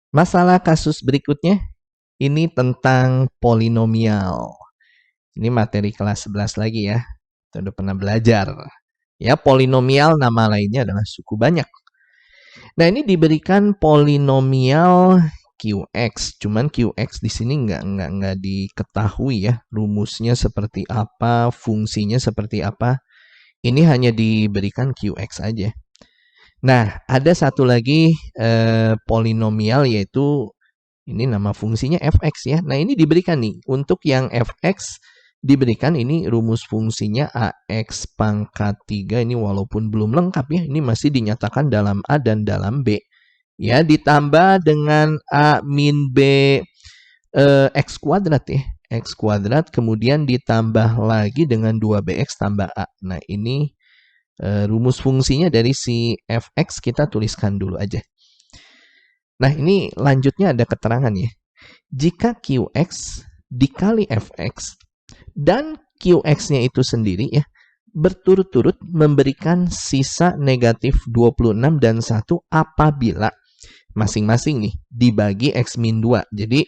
Masalah kasus berikutnya, ini tentang polinomial. Ini materi kelas 11 lagi ya. Kita udah pernah belajar. Ya, polinomial nama lainnya adalah suku banyak. Nah, ini diberikan polinomial QX. Cuman QX di sini nggak diketahui ya. Rumusnya seperti apa, fungsinya seperti apa. Ini hanya diberikan QX aja. Nah, ada satu lagi polinomial yaitu ini nama fungsinya fx ya. Nah, ini diberikan nih. Untuk yang fx diberikan ini rumus fungsinya ax pangkat 3. Ini walaupun belum lengkap ya. Ini masih dinyatakan dalam A dan dalam B. Ya, ditambah dengan A min B x kuadrat ya. X kuadrat kemudian ditambah lagi dengan 2bx tambah A. Nah, ini rumus fungsinya dari si fx kita tuliskan dulu aja. Nah, ini lanjutnya ada keterangan ya. Jika qx dikali fx dan qx-nya itu sendiri ya, berturut-turut memberikan sisa negatif 26 dan 1 apabila masing-masing nih dibagi x min 2. Jadi,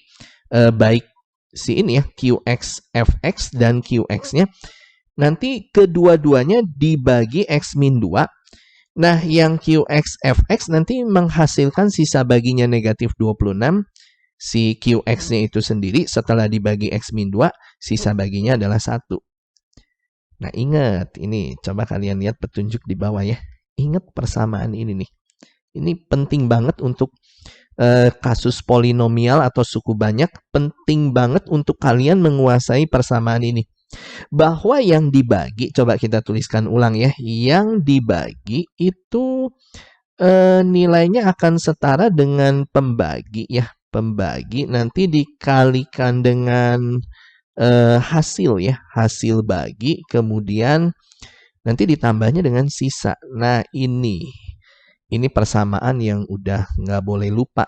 baik si ini ya, qx fx dan qx-nya, nanti kedua-duanya dibagi x min 2. Nah, yang QX FX nanti menghasilkan sisa baginya negatif 26. Si QX-nya itu sendiri setelah dibagi X min 2, sisa baginya adalah 1. Nah, ingat, ini coba kalian lihat petunjuk di bawah ya. Ingat persamaan ini nih. Ini penting banget untuk kasus polinomial atau suku banyak. Penting banget untuk kalian menguasai persamaan ini. Bahwa yang dibagi, coba kita tuliskan ulang ya, yang dibagi itu nilainya akan setara dengan pembagi ya. Pembagi nanti dikalikan dengan hasil ya, hasil bagi, kemudian nanti ditambahnya dengan sisa. Nah, ini persamaan yang udah nggak boleh lupa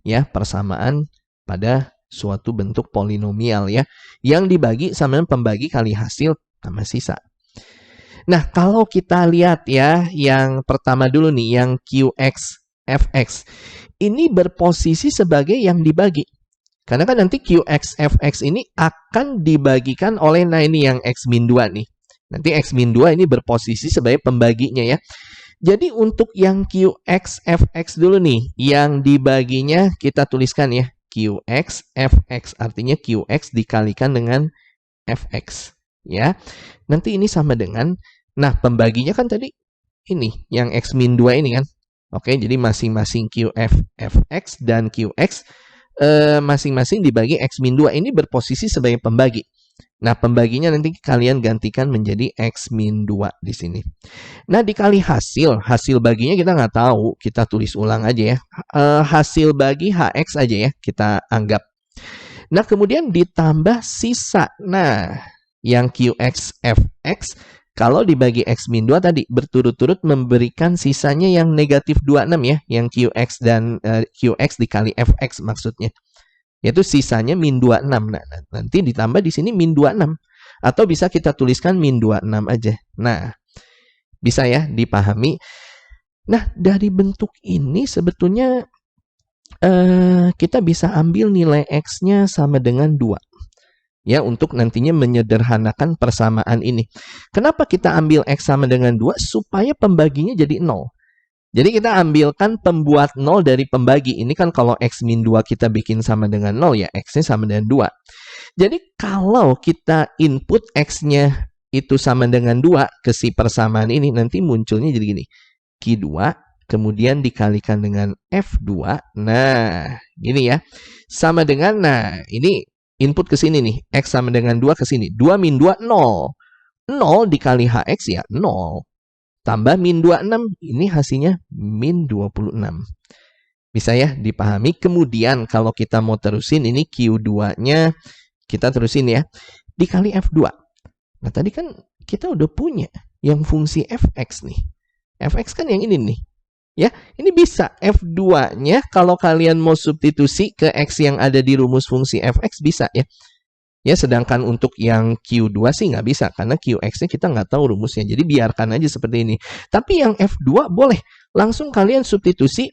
ya, persamaan pada suatu bentuk polinomial ya, yang dibagi sama pembagi kali hasil tambah sisa. Nah, kalau kita lihat ya, yang pertama dulu nih, yang QX FX. Ini berposisi sebagai yang dibagi. Karena kan nanti QX FX ini akan dibagikan oleh, nah ini yang X min 2 nih. Nanti X min 2 ini berposisi sebagai pembaginya ya. Jadi untuk yang QX FX dulu nih, yang dibaginya kita tuliskan ya. QX fx, artinya QX dikalikan dengan fx ya. Nanti ini sama dengan, nah pembaginya kan tadi ini yang x min 2 ini kan. Oke, jadi masing-masing QF fx dan QX masing-masing dibagi x min 2 ini berposisi sebagai pembagi. Nah, pembaginya nanti kalian gantikan menjadi x min 2 di sini. Nah, dikali hasil baginya kita nggak tahu, kita tulis ulang aja ya. Hasil bagi hx aja ya, kita anggap. Nah, kemudian ditambah sisa. Nah, yang qx fx, kalau dibagi x min 2 tadi, berturut-turut memberikan sisanya yang negatif 26 ya, yang qx dan qx dikali fx maksudnya. Yaitu sisanya min 26. Nah, nanti ditambah di sini min 26. Atau bisa kita tuliskan min 26 aja. Nah, bisa ya dipahami. Nah, dari bentuk ini sebetulnya kita bisa ambil nilai X-nya sama dengan 2. Ya, untuk nantinya menyederhanakan persamaan ini. Kenapa kita ambil X sama dengan 2? Supaya pembaginya jadi 0. Jadi kita ambilkan pembuat 0 dari pembagi. Ini kan kalau X min 2 kita bikin sama dengan 0 ya, X-nya sama dengan 2. Jadi kalau kita input X-nya itu sama dengan 2 ke si persamaan ini, nanti munculnya jadi gini. Q2 kemudian dikalikan dengan F2. Nah, gini ya. Sama dengan, nah ini input ke sini nih. X sama dengan 2 ke sini. 2 min 2, 0. 0 dikali HX ya, 0. Tambah min 26, ini hasilnya min 26. Bisa ya dipahami. Kemudian kalau kita mau terusin, ini Q2-nya kita terusin ya. Dikali F2. Nah, tadi kan kita udah punya yang fungsi fx nih. Fx kan yang ini nih. Ya, ini bisa F2-nya kalau kalian mau substitusi ke X yang ada di rumus fungsi fx bisa ya. Ya, sedangkan untuk yang Q2 sih nggak bisa, karena QX-nya kita nggak tahu rumusnya. Jadi biarkan aja seperti ini. Tapi yang F2 boleh. Langsung kalian substitusi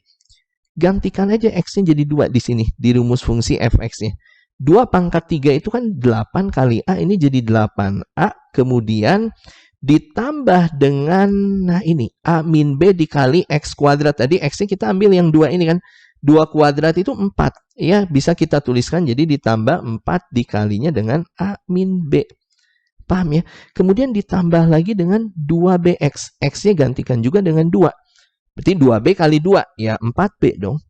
gantikan aja X-nya jadi 2 di sini, di rumus fungsi fx-nya. 2 pangkat 3 itu kan 8 kali A, ini jadi 8A, kemudian ditambah dengan, nah ini, A min B dikali X kuadrat. Tadi X-nya kita ambil yang 2 ini kan, 2 kuadrat itu 4. Ya, bisa kita tuliskan jadi ditambah 4 dikalinya dengan A min B. Paham ya? Kemudian ditambah lagi dengan 2BX. X-nya gantikan juga dengan 2. Berarti 2B kali 2, ya 4B dong.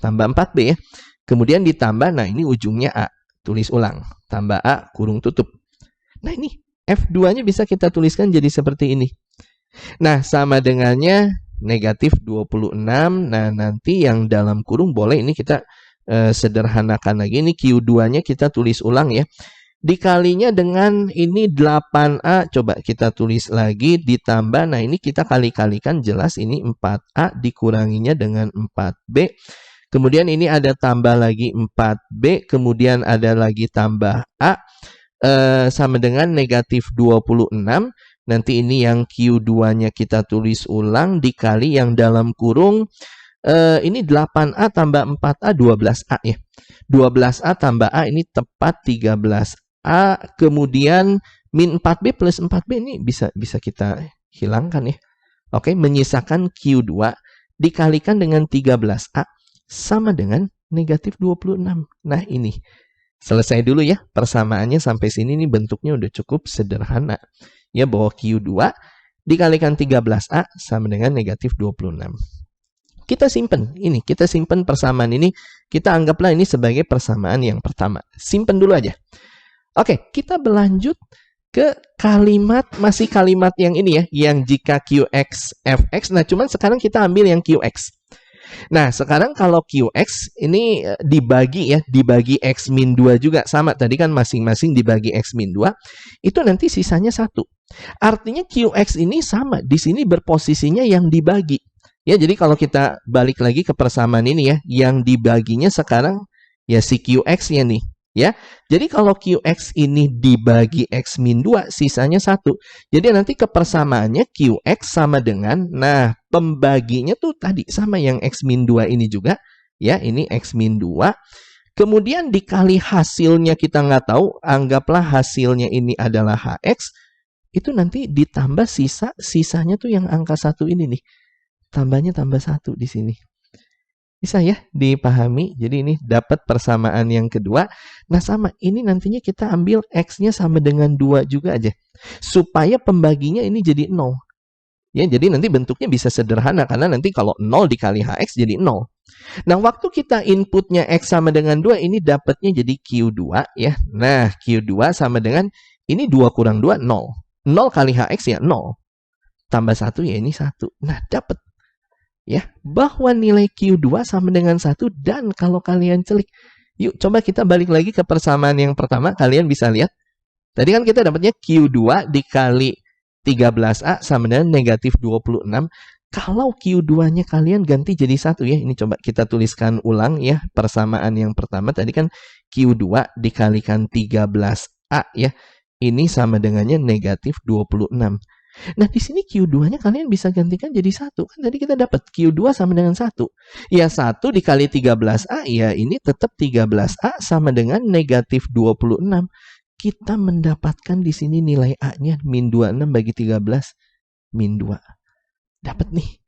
Tambah 4B ya. Kemudian ditambah, nah ini ujungnya A. Tulis ulang. Tambah A, kurung tutup. Nah ini, F2-nya bisa kita tuliskan jadi seperti ini. Nah, sama dengannya negatif 26. Nah, nanti yang dalam kurung boleh ini kita sederhanakan lagi. Ini Q2-nya kita tulis ulang ya. Dikalinya dengan ini 8A. Coba kita tulis lagi. Ditambah, nah ini kita kali-kalikan jelas ini 4A dikuranginya dengan 4B. Kemudian ini ada tambah lagi 4B. Kemudian ada lagi tambah A. Sama dengan negatif 26. Nanti ini yang Q2-nya kita tulis ulang dikali yang dalam kurung ini 8A tambah 4A 12A ya. 12A tambah A ini tepat 13A. Kemudian min 4B plus 4B ini bisa kita hilangkan ya. Oke, menyisakan Q2 dikalikan dengan 13A sama dengan negatif 26. Nah ini. Selesai dulu ya persamaannya sampai sini nih bentuknya udah cukup sederhana. Ya bahwa Q2 dikalikan 13A sama dengan negatif 26. Kita simpen ini, kita simpen persamaan ini. Kita anggaplah ini sebagai persamaan yang pertama. Simpen dulu aja. Oke, kita berlanjut ke kalimat, masih kalimat yang ini ya. Yang jika QX, FX. Nah cuman sekarang kita ambil yang QX. Nah, sekarang kalau QX ini dibagi ya, dibagi X min 2 juga. Sama, tadi kan masing-masing dibagi X min 2. Itu nanti sisanya 1. Artinya QX ini sama, di sini berposisinya yang dibagi. Ya, jadi kalau kita balik lagi ke persamaan ini ya, yang dibaginya sekarang ya si QX-nya nih. Ya, jadi kalau QX ini dibagi X min 2, sisanya 1. Jadi nanti kepersamaannya QX sama dengan, nah pembaginya tuh tadi sama yang X min 2 ini juga. Ya, ini X min 2. Kemudian dikali hasilnya kita nggak tahu, anggaplah hasilnya ini adalah HX. Itu nanti ditambah sisanya tuh yang angka 1 ini nih. Tambahnya tambah 1 di sini. Bisa ya dipahami. Jadi ini dapat persamaan yang kedua. Nah sama, ini nantinya kita ambil X-nya sama dengan 2 juga aja. Supaya pembaginya ini jadi 0. Ya, jadi nanti bentuknya bisa sederhana. Karena nanti kalau 0 dikali HX jadi 0. Nah waktu kita inputnya X sama dengan 2, ini dapatnya jadi Q2 ya. Nah Q2 sama dengan, ini 2 kurang 2, 0. 0 kali HX ya 0. Tambah 1 ya ini 1. Nah dapat. Ya, bahwa nilai Q2 sama dengan 1 dan kalau kalian celik, yuk coba kita balik lagi ke persamaan yang pertama, kalian bisa lihat. Tadi kan kita dapatnya Q2 dikali 13A sama dengan negatif 26. Kalau Q2-nya kalian ganti jadi 1 ya, ini coba kita tuliskan ulang ya, persamaan yang pertama tadi kan Q2 dikalikan 13A ya, ini sama dengannya negatif 26. Nah, di sini Q2-nya kalian bisa gantikan jadi 1. Kan tadi kita dapat Q2 sama dengan 1. Ya, 1 dikali 13A, ya ini tetap 13A sama dengan negatif 26. Kita mendapatkan di sini nilai A-nya min 26 bagi 13, min 2. Dapat nih.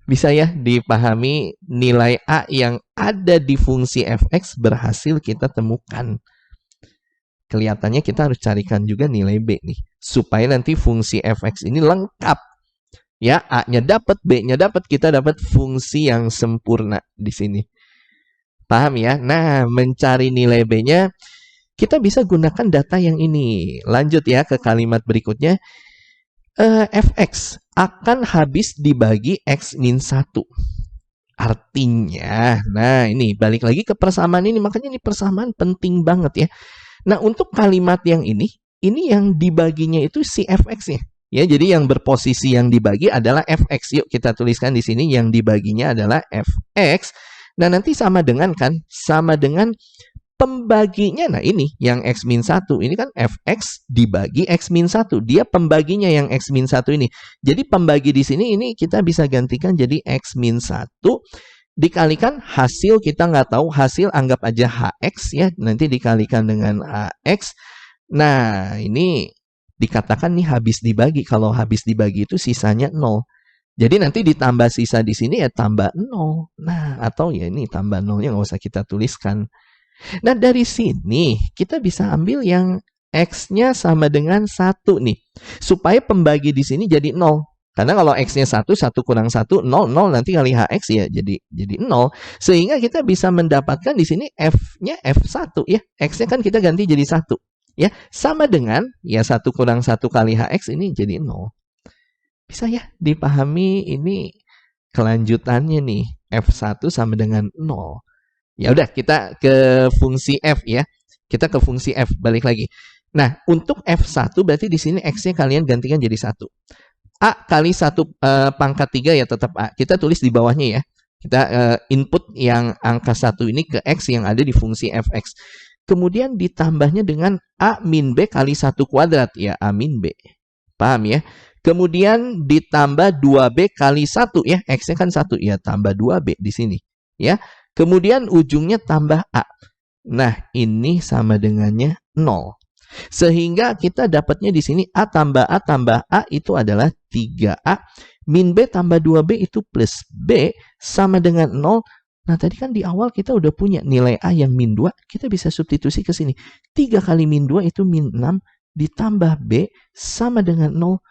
Bisa ya dipahami nilai A yang ada di fungsi fx berhasil kita temukan. Kelihatannya kita harus carikan juga nilai B nih. Supaya nanti fungsi fx ini lengkap. Ya, A-nya dapat, B-nya dapat, kita dapat fungsi yang sempurna di sini. Paham ya? Nah, mencari nilai B-nya, kita bisa gunakan data yang ini. Lanjut ya ke kalimat berikutnya. Fx akan habis dibagi X min 1. Artinya, nah ini balik lagi ke persamaan ini. Makanya ini persamaan penting banget ya. Nah, untuk kalimat yang ini yang dibaginya itu si fx-nya. Ya, jadi yang berposisi yang dibagi adalah fx. Yuk kita tuliskan di sini yang dibaginya adalah fx. Nah, nanti sama dengan kan? Sama dengan pembaginya. Nah, ini yang x min 1. Ini kan fx dibagi x min 1. Dia pembaginya yang x min 1 ini. Jadi pembagi di sini ini kita bisa gantikan jadi x min 1 dikalikan hasil, kita nggak tahu hasil, anggap aja HX ya, nanti dikalikan dengan AX. Nah, ini dikatakan nih habis dibagi. Kalau habis dibagi itu sisanya 0. Jadi nanti ditambah sisa di sini ya tambah 0. Nah, atau ya ini tambah 0-nya nggak usah kita tuliskan. Nah, dari sini kita bisa ambil yang X-nya sama dengan 1 nih. Supaya pembagi di sini jadi 0. Karena kalau X-nya 1, 1 kurang 1, 0, 0 nanti kali HX ya jadi 0. Sehingga kita bisa mendapatkan di sini F-nya F1 ya. X-nya kan kita ganti jadi 1. Ya, sama dengan ya 1 kurang 1 kali HX ini jadi 0. Bisa ya dipahami ini kelanjutannya nih. F1 sama dengan 0. Ya udah, kita ke fungsi F ya. Kita ke fungsi F, balik lagi. Nah, untuk F1 berarti di sini X-nya kalian gantikan jadi 1. A kali 1 pangkat 3 ya tetap A. Kita tulis di bawahnya ya. Kita input yang angka 1 ini ke X yang ada di fungsi Fx. Kemudian ditambahnya dengan A min B kali 1 kuadrat. Ya, A min B. Paham ya? Kemudian ditambah 2B kali 1 ya. X-nya kan 1. Ya, tambah 2B di sini. Ya. Kemudian ujungnya tambah A. Nah, ini sama dengannya 0. Sehingga kita dapatnya di sini A tambah A itu adalah 3A. Min B tambah 2B itu plus B sama dengan 0. Nah, tadi kan di awal kita udah punya nilai A yang min 2. Kita bisa substitusi ke sini. 3 kali min 2 itu min 6. Ditambah B sama dengan 0.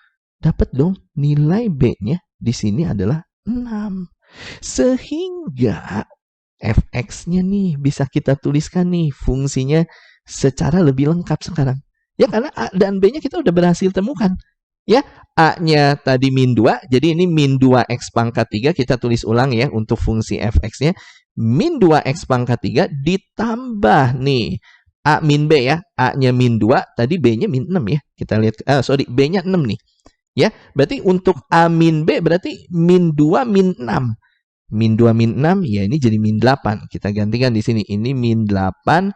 Dapat dong nilai B-nya di sini adalah 6. Sehingga Fx-nya nih bisa kita tuliskan nih fungsinya secara lebih lengkap sekarang. Ya, karena A dan B-nya kita udah berhasil temukan. Ya, A-nya tadi min 2, jadi ini min 2x pangkat 3, kita tulis ulang ya untuk fungsi Fx-nya. Min 2x pangkat 3 ditambah nih A min B ya, A-nya min 2, tadi B-nya min 6 ya. Kita lihat, B-nya 6 nih. Ya, berarti untuk A min B berarti min 2 min 6. Min 2 min 6, ya ini jadi min 8. Kita gantikan di sini, ini min 8.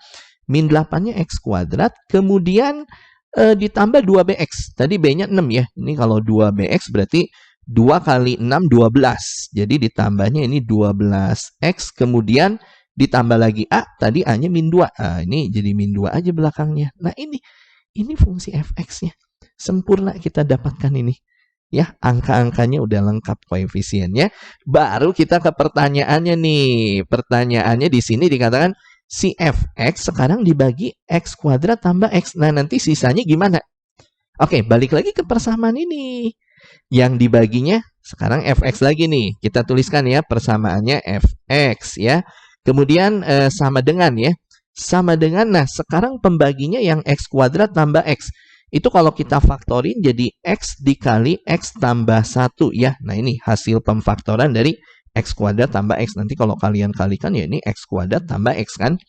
Min 8-nya X kuadrat, kemudian ditambah 2BX. Tadi B-nya 6 ya. Ini kalau 2BX berarti 2 kali 6, 12. Jadi ditambahnya ini 12X, kemudian ditambah lagi A, tadi A-nya min 2. Nah, ini jadi min 2 aja belakangnya. Nah, ini fungsi Fx-nya. Sempurna kita dapatkan ini. Ya, angka-angkanya udah lengkap koefisiennya. Baru kita ke pertanyaannya nih. Pertanyaannya di sini dikatakan si Fx sekarang dibagi X kuadrat tambah X. Nah, nanti sisanya gimana? Oke, balik lagi ke persamaan ini. Yang dibaginya sekarang Fx lagi nih. Kita tuliskan ya persamaannya Fx ya. Kemudian sama dengan ya. Sama dengan, nah sekarang pembaginya yang X kuadrat tambah X. Itu kalau kita faktorin jadi X dikali X tambah 1 ya. Nah, ini hasil pemfaktoran dari X kuadrat tambah X. Nanti kalau kalian kalikan ya ini X kuadrat tambah X kan.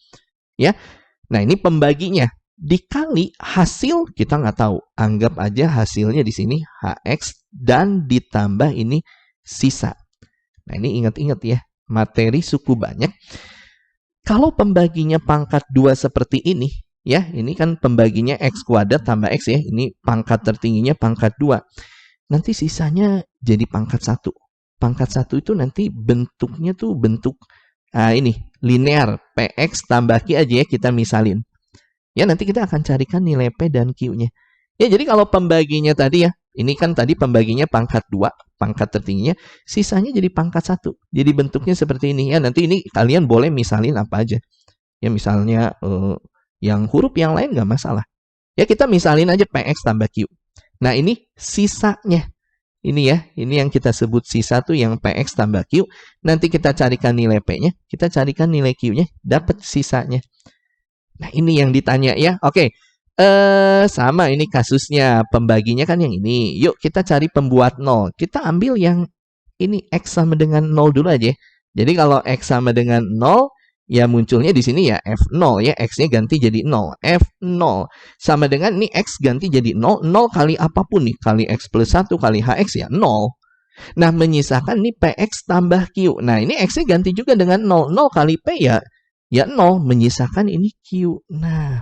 Ya. Nah, ini pembaginya. Dikali hasil kita nggak tahu. Anggap aja hasilnya di sini HX dan ditambah ini sisa. Nah, ini ingat-ingat ya. Materi suku banyak. Kalau pembaginya pangkat 2 seperti ini. Ya, ini kan pembaginya X kuadrat tambah X ya. Ini pangkat tertingginya pangkat 2. Nanti sisanya jadi pangkat 1. Pangkat 1 itu nanti bentuknya tuh bentuk ini linear. PX tambah Q aja ya kita misalin. Ya, nanti kita akan carikan nilai P dan Q-nya. Ya, jadi kalau pembaginya tadi ya. Ini kan tadi pembaginya pangkat 2. Pangkat tertingginya. Sisanya jadi pangkat 1. Jadi bentuknya seperti ini ya. Nanti ini kalian boleh misalin apa aja. Ya, misalnya yang huruf yang lain nggak masalah. Ya, kita misalin aja PX tambah Q. Nah, ini sisanya. Ini ya, ini yang kita sebut sisa tuh yang PX tambah Q. Nanti kita carikan nilai P-nya, kita carikan nilai Q-nya, dapat sisanya. Nah, ini yang ditanya ya. Oke, sama ini kasusnya. Pembaginya kan yang ini. Yuk, kita cari pembuat 0. Kita ambil yang ini X sama dengan 0 dulu aja. Jadi, kalau X sama dengan 0, ya munculnya di sini ya F0 ya, X-nya ganti jadi 0. F0 sama dengan ini X ganti jadi 0. 0 kali apapun nih, kali X plus 1 kali HX ya 0. Nah, menyisakan nih PX tambah Q. Nah, ini X-nya ganti juga dengan 0. 0 kali P ya 0. Menyisakan ini Q. Nah,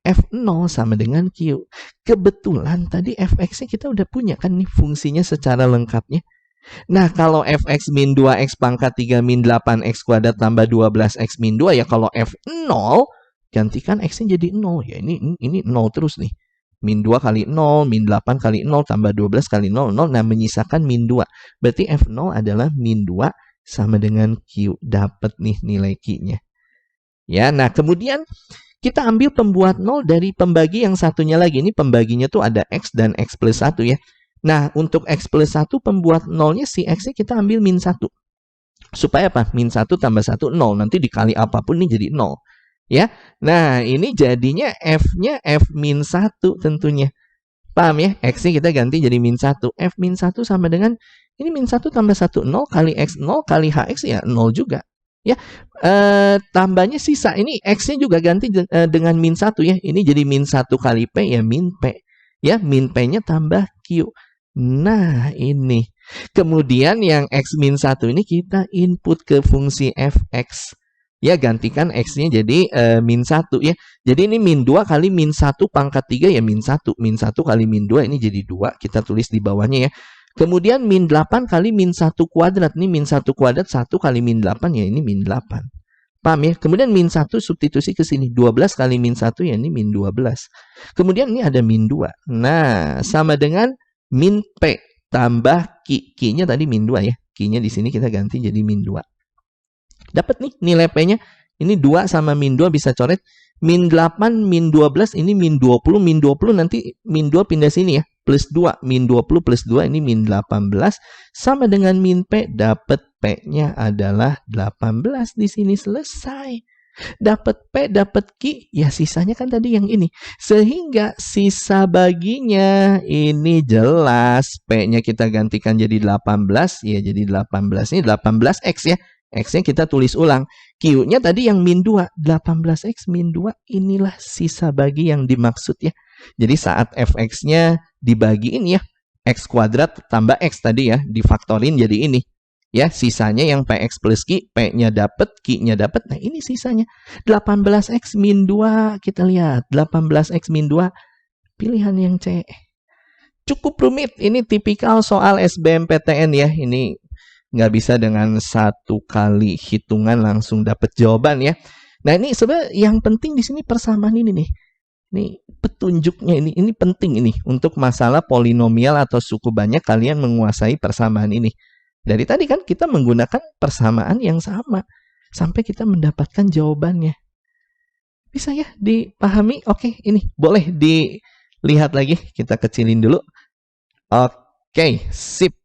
F0 sama dengan Q. Kebetulan tadi Fx-nya kita udah punya kan nih fungsinya secara lengkapnya. Nah, kalau fx min 2x pangkat 3 min 8x kuadrat tambah 12x min 2, ya kalau f0, gantikan x-nya jadi 0. Ya ini 0 terus nih. Min 2 kali 0, min 8 kali 0, tambah 12 kali 0, 0. Nah, menyisakan min 2. Berarti f0 adalah min 2 sama dengan Q. Dapat nih nilai Q-nya. Ya, nah kemudian kita ambil pembuat 0 dari pembagi yang satunya lagi. Ini pembaginya tuh ada X dan X plus 1 ya. Nah, untuk X plus 1 pembuat 0-nya si X-nya kita ambil min 1. Supaya apa? Min 1 tambah 1, 0. Nanti dikali apapun ini jadi 0. Ya. Nah, ini jadinya F-nya F min 1 tentunya. Paham ya? X-nya kita ganti jadi min 1. F min 1 sama dengan, ini min 1 tambah 1, 0 kali X, 0 kali HX ya 0 juga. Ya, tambahnya sisa. Ini X-nya juga ganti dengan min 1 ya. Ini jadi min 1 kali P ya min P. Ya, min P-nya tambah Q. Nah, ini. Kemudian yang X min 1 ini kita input ke fungsi fx. Ya, gantikan X-nya jadi min 1 ya. Jadi ini min 2 kali min 1 pangkat 3 ya min 1. Min 1 kali min 2 ini jadi 2. Kita tulis di bawahnya ya. Kemudian min 8 kali min 1 kuadrat. Ini min 1 kuadrat 1 kali min 8 ya ini min 8. Paham ya? Kemudian min 1 substitusi ke sini. 12 kali min 1 ya ini min 12. Kemudian ini ada min 2. Nah, sama dengan min P tambah Q. Q-nya tadi min 2 ya. Q-nya di sini kita ganti jadi min 2. Dapat nih nilai P-nya. Ini 2 sama min 2 bisa coret. Min 8, min 12, ini min 20. Min 20 nanti min 2 pindah sini ya. Plus 2. Min 20 plus 2 ini min 18. Sama dengan min P. Dapat P-nya adalah 18. Di sini selesai. Dapat P, dapat Q, ya sisanya kan tadi yang ini. Sehingga sisa baginya ini jelas. P-nya kita gantikan jadi 18, ya jadi 18. Ini 18X ya. X-nya kita tulis ulang. Q-nya tadi yang min 2. 18X min 2, inilah sisa bagi yang dimaksud ya. Jadi saat fx-nya dibagiin ya, X kuadrat tambah X tadi ya, difaktorin jadi ini. Ya, sisanya yang PX plus Q, P-nya dapat, Q-nya dapat. Nah, ini sisanya. 18X min 2, kita lihat. 18X min 2, pilihan yang C. Cukup rumit. Ini tipikal soal SBMPTN ya. Ini nggak bisa dengan satu kali hitungan langsung dapat jawaban ya. Nah, ini sebenarnya yang penting di sini persamaan ini nih. Ini petunjuknya ini penting ini. Untuk masalah polinomial atau suku banyak, kalian menguasai persamaan ini. Dari tadi kan kita menggunakan persamaan yang sama sampai kita mendapatkan jawabannya. Bisa ya dipahami? Oke, ini boleh dilihat lagi. Kita kecilin dulu. Oke, sip.